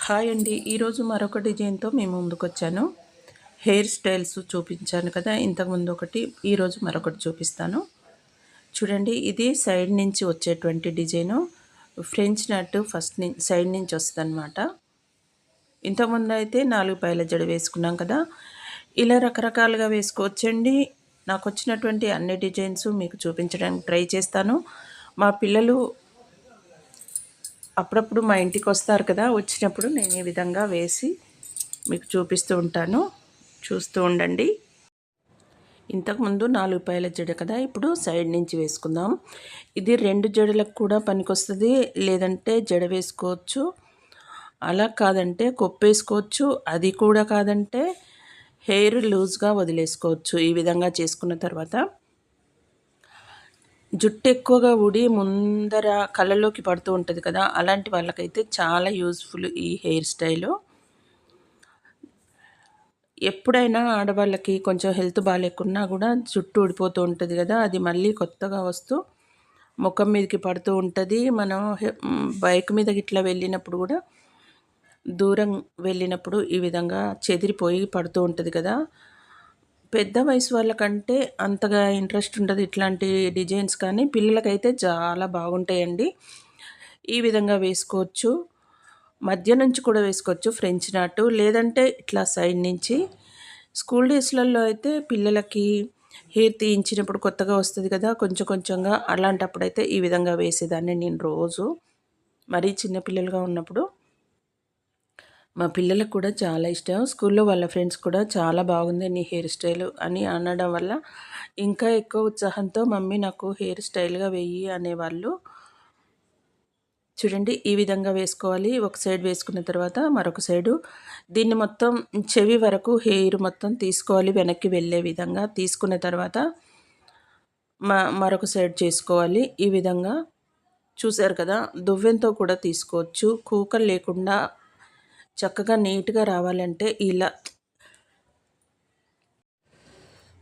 Hi అండి. ఈరోజు మరొక డిజైన్‌తో మీ ముందుకొచ్చాను. హెయిర్ స్టైల్స్ చూపించాను కదా! ఇంతకుముందు ఒకటి, ఈరోజు మరొకటి చూపిస్తాను. చూడండి, ఇది సైడ్ నుంచి వచ్చేటువంటి డిజైను. ఫ్రెంచ్ నట్ సైడ్ నుంచి వస్తదనమాట. ఇంతకుముందయితే 4 పైల జడ వేసుకున్నాం కదా! ఇలా రకరకాలుగా వేసుకోవచ్చండి. నాకొచ్చినటువంటి అన్ని డిజైన్స్ మీకు చూపించడానికి ట్రై చేస్తాను. మా పిల్లలు అప్పుడప్పుడు మా ఇంటికొస్తారు కదా! వచ్చినప్పుడు నేను ఈ విధంగా వేసి మీకు చూపిస్తూ ఉంటాను. చూస్తూ ఉండండి. ఇంతకుముందు 4 పాయల జడ కదా! ఇప్పుడు సైడ్ నుంచి వేసుకుందాం. ఇది 2 జడలకు కూడా పనికొస్తది. లేదంటే జడ వేసుకోవచ్చు. అలా కాదంటే కొప్పేసుకోవచ్చు. అది కూడా కాదంటే హెయిర్ లూజ్‌గా వదిలేసుకోవచ్చు. ఈ విధంగా చేసుకున్న తర్వాత జుట్టు ఎక్కువగా ఊడి ముందర కళ్ళలోకి పడుతూ ఉంటది కదా! అలాంటి వాళ్ళకైతే చాలా యూజ్‌ఫుల్ ఈ హెయిర్ స్టైలు. ఎప్పుడైనా ఆడవాళ్ళకి కొంచెం హెల్త్ బాలేకున్నా గూడా జుట్టు ఊడిపోతూ ఉంటది గదా! అది మళ్ళీ కొత్తగా వస్తూ ముఖం మీదకి పడుతూ ఉంటది. మనం బైక్ మీద గిట్లా వెళ్ళినప్పుడు గూడా దూరం వెళ్ళినప్పుడు ఈ విధంగా చెదిరిపోయి పడుతూ ఉంటది కదా! పెద్ద వయసు వాళ్ళకంటే అంతగా ఇంట్రెస్ట్ ఉండదు ఇట్లాంటి డిజైన్స్, కానీ పిల్లలకైతే చాలా బాగుంటాయండి. ఈ విధంగా వేసుకోవచ్చు. మధ్య నుంచి కూడా వేసుకోవచ్చు ఫ్రెంచ్ నాటు, లేదంటే ఇట్లా సైడ్ నుంచి. స్కూల్ డేస్‌లలో అయితే పిల్లలకి హెయిర్ తీయించినప్పుడు కొత్తగా వస్తది కదా! కొంచెం కొంచెంగా అలాంటప్పుడైతే ఈ విధంగా వేసేదాన్ని నేను రోజు. మరీ చిన్న పిల్లలుగా ఉన్నప్పుడు. మా పిల్లలకు కూడా చాలా ఇష్టం. స్కూల్లో వాళ్ళ ఫ్రెండ్స్ కూడా చాలా బాగుంది నీ హెయిర్ స్టైలు అని అనడం వల్ల ఇంకా ఎక్కువ ఉత్సాహంతో మమ్మీ నాకు హెయిర్ స్టైల్‌గా వెయ్యి అనేవాళ్ళు. చూడండి, ఈ విధంగా వేసుకోవాలి. ఒక సైడ్ వేసుకున్న తర్వాత మరొక సైడు దీన్ని మొత్తం చెవి వరకు హెయిర్ మొత్తం తీసుకోవాలి, వెనక్కి వెళ్ళే విధంగా. తీసుకున్న తర్వాత మరొక సైడ్ చేసుకోవాలి. ఈ విధంగా చూసారు కదా! దువ్వెనతో కూడా తీసుకోవచ్చు. కూకలు లేకుండా చక్కగా నీట్‌గా రావాలంటే ఇలా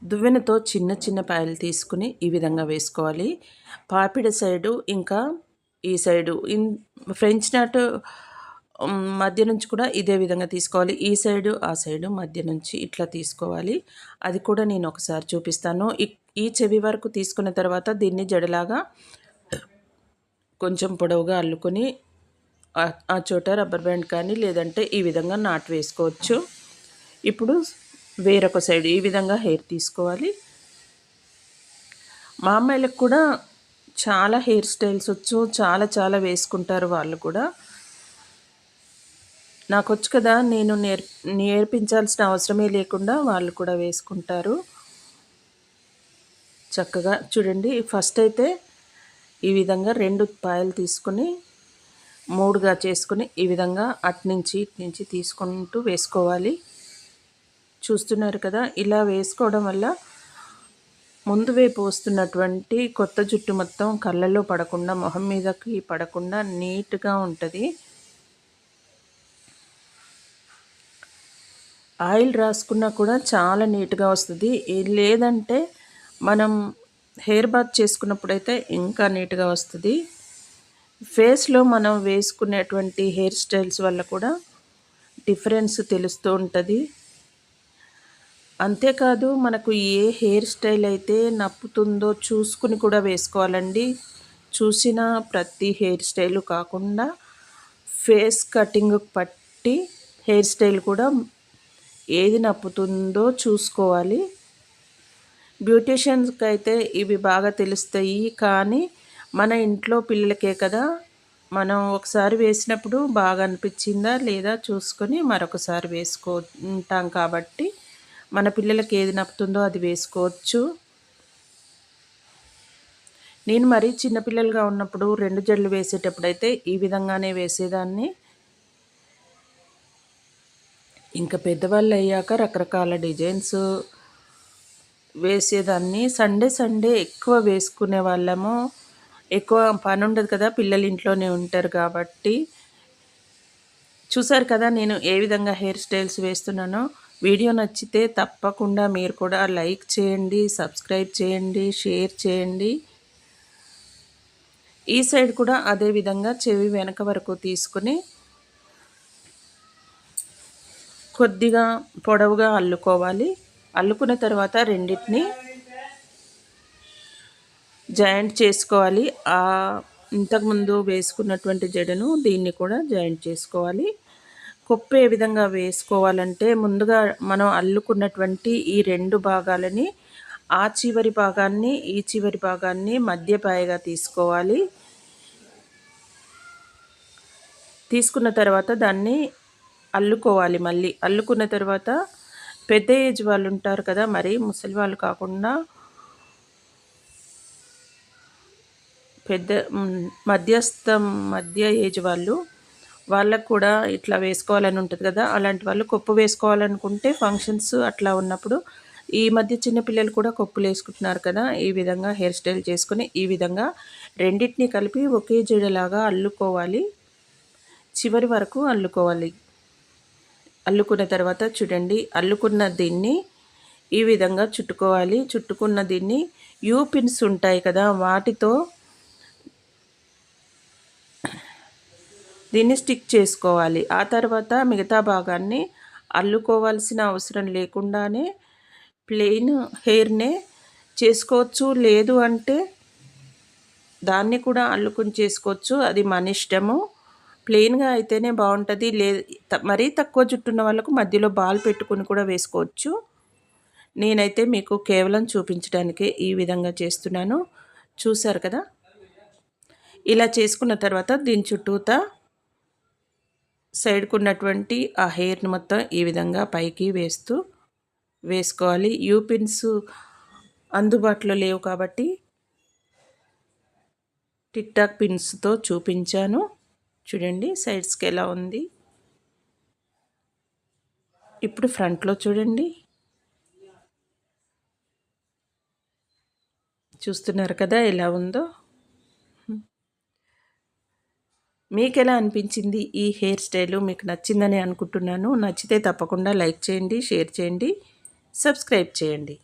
దువ్వెనతో చిన్న చిన్న పాయలు తీసుకుని ఈ విధంగా వేసుకోవాలి. పాపిడ సైడు ఇంకా ఈ సైడు ఫ్రెంచ్ నాట్ మధ్య నుంచి కూడా ఇదే విధంగా తీసుకోవాలి. ఈ సైడు, ఆ సైడు మధ్య నుంచి ఇట్లా తీసుకోవాలి. అది కూడా నేను ఒకసారి చూపిస్తాను. ఈ చెవి వరకు తీసుకున్న తర్వాత దీన్ని జడలాగా కొంచెం పొడవుగా అల్లుకొని ఆ చోట రబ్బర్ బ్యాండ్ కానీ లేదంటే ఈ విధంగా నాటు వేసుకోవచ్చు. ఇప్పుడు వేరొక సైడ్ ఈ విధంగా హెయిర్ తీసుకోవాలి. మా అమ్మాయిలకు కూడా చాలా హెయిర్ స్టైల్స్ వచ్చు. చాలా చాలా వేసుకుంటారు వాళ్ళు కూడా. నాకొచ్చు కదా! నేను నేర్పించాల్సిన అవసరమే లేకుండా వాళ్ళు కూడా వేసుకుంటారు. చక్కగా చూడండి, ఫస్ట్ అయితే ఈ విధంగా 2 పాయలు తీసుకొని 3గా చేసుకొని ఈ విధంగా అటునుంచి ఇటునుంచి తీసుకుంటూ వేసుకోవాలి. చూస్తున్నారు కదా! ఇలా వేసుకోవడం వల్ల ముందు వైపు వస్తున్నటువంటి కొత్త జుట్టు మొత్తం కళ్ళల్లో పడకుండా, మొహం మీదకి పడకుండా నీట్‌గా ఉంటది. ఆయిల్ రాసుకున్నా కూడా చాలా నీట్‌గా వస్తది. లేదంటే మనం హెయిర్ బాత్ చేసుకున్నప్పుడైతే ఇంకా నీట్‌గా వస్తది. ఫేస్‌లో మనం వేసుకునేటువంటి హెయిర్ స్టైల్స్ వల్ల కూడా డిఫరెన్స్ తెలుస్తూ ఉంటది. అంతేకాదు, మనకు ఏ హెయిర్ స్టైల్ అయితే నప్పుతుందో చూసుకుని కూడా వేసుకోవాలండి. చూసిన ప్రతి హెయిర్ స్టైలు కాకుండా ఫేస్ కటింగ్‌కి పట్టి హెయిర్ స్టైల్ కూడా ఏది నప్పుతుందో చూసుకోవాలి. బ్యూటీషియన్స్‌కైతే ఇవి బాగా తెలుస్తాయి. కానీ మన ఇంట్లో పిల్లలకే కదా! మనం ఒకసారి వేసినప్పుడు బాగా అనిపించిందా లేదా చూసుకొని మరొకసారి వేసుకుంటాం కాబట్టి మన పిల్లలకి ఏది నప్పుతుందో అది వేసుకోవచ్చు. నేను మరీ చిన్న పిల్లలుగా ఉన్నప్పుడు 2 జడలు వేసేటప్పుడైతే ఈ విధంగానే వేసేదాన్ని. ఇంకా పెద్దవాళ్ళయ్యాక రకరకాల డిజైన్స్ వేసేదాన్ని. సండే ఎక్కువ వేసుకునేవాళ్ళము. ఎక్కువ పనుండదు కదా! పిల్లలు ఇంట్లోనే ఉంటారు కాబట్టి. చూసారు కదా నేను ఏ విధంగా హెయిర్ స్టైల్స్ వేస్తున్నానో. వీడియో నచ్చితే తప్పకుండా మీరు కూడా లైక్ చేయండి, సబ్స్క్రైబ్ చేయండి, షేర్ చేయండి. ఈ సైడ్ కూడా అదే విధంగా చెవి వెనక వరకు తీసుకొని కొద్దిగా పొడవుగా అల్లుకోవాలి. అల్లుకున్న తర్వాత రెండిటిని జాయింట్ చేసుకోవాలి. ఇంతకుముందు వేసుకున్నటువంటి జడను దీన్ని కూడా జాయింట్ చేసుకోవాలి. కొప్పు ఏ విధంగా వేసుకోవాలంటే ముందుగా మనం అల్లుకున్నటువంటి ఈ 2 భాగాలని ఆ చివరి భాగాన్ని, ఈ చివరి భాగాన్ని మధ్య పాయగా తీసుకోవాలి. తీసుకున్న తర్వాత దాన్ని అల్లుకోవాలి మళ్ళీ. అల్లుకున్న తర్వాత పెద్ద ఏజ్ వాళ్ళు ఉంటారు కదా, మరి ముసలి వాళ్ళు కాకుండా మధ్య ఏజ్ వాళ్ళు, వాళ్ళకు కూడా ఇట్లా వేసుకోవాలని ఉంటుంది కదా, అలాంటి వాళ్ళు కొప్పు వేసుకోవాలనుకుంటే ఫంక్షన్స్ అట్లా ఉన్నప్పుడు ఈ మధ్య చిన్నపిల్లలు కూడా కొప్పులు వేసుకుంటున్నారు కదా, ఈ విధంగా హెయిర్ స్టైల్ చేసుకుని ఈ విధంగా రెండింటిని కలిపి ఒకే జడలాగా అల్లుకోవాలి. చివరి వరకు అల్లుకోవాలి. అల్లుకున్న తర్వాత చూడండి, అల్లుకున్న దీన్ని ఈ విధంగా చుట్టుకోవాలి. చుట్టుకున్న దీన్ని యూ పిన్స్ ఉంటాయి కదా, వాటితో దీన్ని స్టిక్ చేసుకోవాలి. ఆ తర్వాత మిగతా భాగాన్ని అల్లుకోవాల్సిన అవసరం లేకుండానే ప్లెయిన్ హెయిర్నే చేసుకోవచ్చు. లేదు అంటే దాన్ని కూడా అల్లుకుని చేసుకోవచ్చు, అది మన ఇష్టము. ప్లెయిన్గా అయితేనే బాగుంటుంది. మరీ తక్కువ జుట్టున్న వాళ్ళకు మధ్యలో బాల్ పెట్టుకుని కూడా వేసుకోవచ్చు. నేనైతే మీకు కేవలం చూపించడానికే ఈ విధంగా చేస్తున్నాను. చూసారు కదా. ఇలా చేసుకున్న తర్వాత దీని చుట్టూతా సైడ్కు ఉన్నటువంటి ఆ హెయిర్ని మొత్తం ఈ విధంగా పైకి వేసుకోవాలి. యూ పిన్స్ అందుబాటులో లేవు కాబట్టి టిక్ టాక్ పిన్స్తో చూపించాను. చూడండి సైడ్స్కి ఎలా ఉంది. ఇప్పుడు ఫ్రంట్లో చూడండి, చూస్తున్నారు కదా ఎలా ఉందో. మీకు ఎలా అనిపించింది ఈ హెయిర్ స్టైలు? మీకు నచ్చిందని అనుకుంటున్నాను. నచ్చితే తప్పకుండా లైక్ చేయండి, షేర్ చేయండి, సబ్స్క్రైబ్ చేయండి.